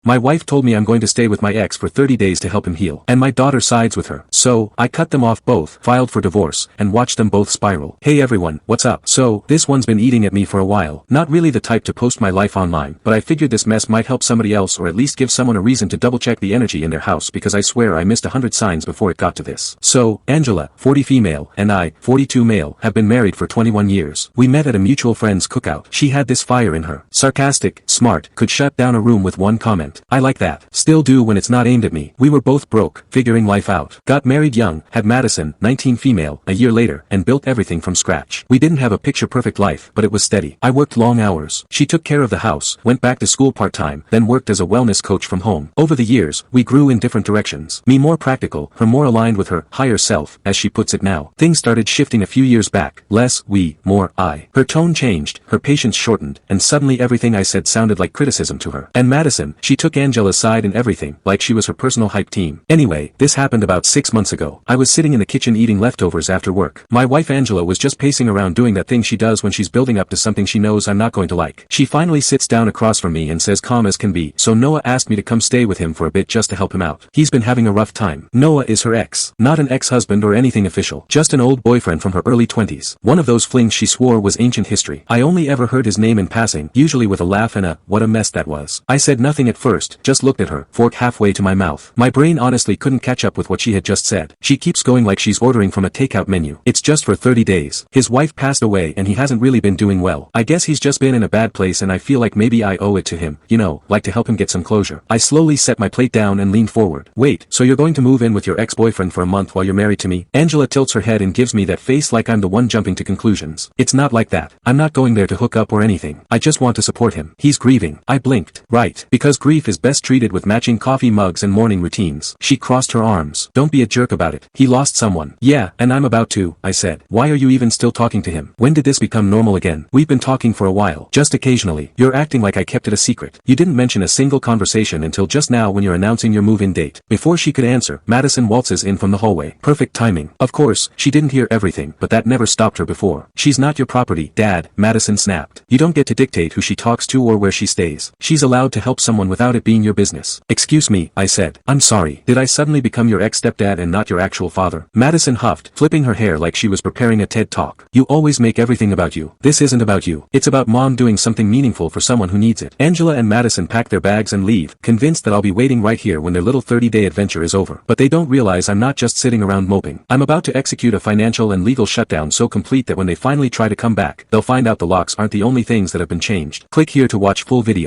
My wife told me I'm going to stay with my ex for 30 days to help him heal. And my daughter sides with her. So, I cut them off both, filed for divorce, and watched them both spiral. Hey everyone, what's up? So, this one's been eating at me for a while. Not really the type to post my life online, but I figured this mess might help somebody else or at least give someone a reason to double check the energy in their house because I swear I missed 100 signs before it got to this. So, Angela, 40 female, and I, 42 male, have been married for 21 years. We met at a mutual friend's cookout. She had this fire in her. Sarcastic, smart, could shut down a room with one comment. I like that. Still do when it's not aimed at me. We were both broke, figuring life out. Got married young, had Madison, 19 female, a year later, and built everything from scratch. We didn't have a picture-perfect life, but it was steady. I worked long hours. She took care of the house, went back to school part-time, then worked as a wellness coach from home. Over the years, we grew in different directions. Me more practical, her more aligned with her higher self, as she puts it now. Things started shifting a few years back. Less we, more I. Her tone changed, her patience shortened, and suddenly everything I said sounded like criticism to her. And Madison, she took Angela's side in everything, like she was her personal hype team. Anyway, this happened about 6 months ago. I was sitting in the kitchen eating leftovers after work. My wife Angela was just pacing around doing that thing she does when she's building up to something she knows I'm not going to like. She finally sits down across from me and says calm as can be, so Noah asked me to come stay with him for a bit just to help him out. He's been having a rough time. Noah is her ex. Not an ex-husband or anything official. Just an old boyfriend from her early 20s. One of those flings she swore was ancient history. I only ever heard his name in passing, usually with a laugh and a, what a mess that was. I said nothing at first, just looked at her, fork halfway to my mouth. My brain honestly couldn't catch up with what she had just said. She keeps going like she's ordering from a takeout menu. It's just for 30 days. His wife passed away and he hasn't really been doing well. I guess he's just been in a bad place and I feel like maybe I owe it to him, you know, like to help him get some closure. I slowly set my plate down and leaned forward. Wait, so you're going to move in with your ex-boyfriend for a month while you're married to me? Angela tilts her head and gives me that face like I'm the one jumping to conclusions. It's not like that. I'm not going there to hook up or anything. I just want to support him. He's grieving. I blinked. Right. Because grief is best treated with matching coffee mugs and morning routines. She crossed her arms. Don't be a jerk about it. He lost someone. Yeah, and I'm about to, I said. Why are you even still talking to him? When did this become normal again? We've been talking for a while. Just occasionally. You're acting like I kept it a secret. You didn't mention a single conversation until just now when you're announcing your move-in date. Before she could answer, Madison waltzes in from the hallway. Perfect timing. Of course, she didn't hear everything, but that never stopped her before. She's not your property, Dad, Madison snapped. You don't get to dictate who she talks to or where she stays. She's allowed to help someone without it being your business. Excuse me, I said. I'm sorry. Did I suddenly become your ex-stepdad and not your actual father? Madison huffed, flipping her hair like she was preparing a TED talk. You always make everything about you. This isn't about you. It's about Mom doing something meaningful for someone who needs it. Angela and Madison pack their bags and leave, convinced that I'll be waiting right here when their little 30-day adventure is over. But they don't realize I'm not just sitting around moping. I'm about to execute a financial and legal shutdown so complete that when they finally try to come back, they'll find out the locks aren't the only things that have been changed. Click here to watch full video.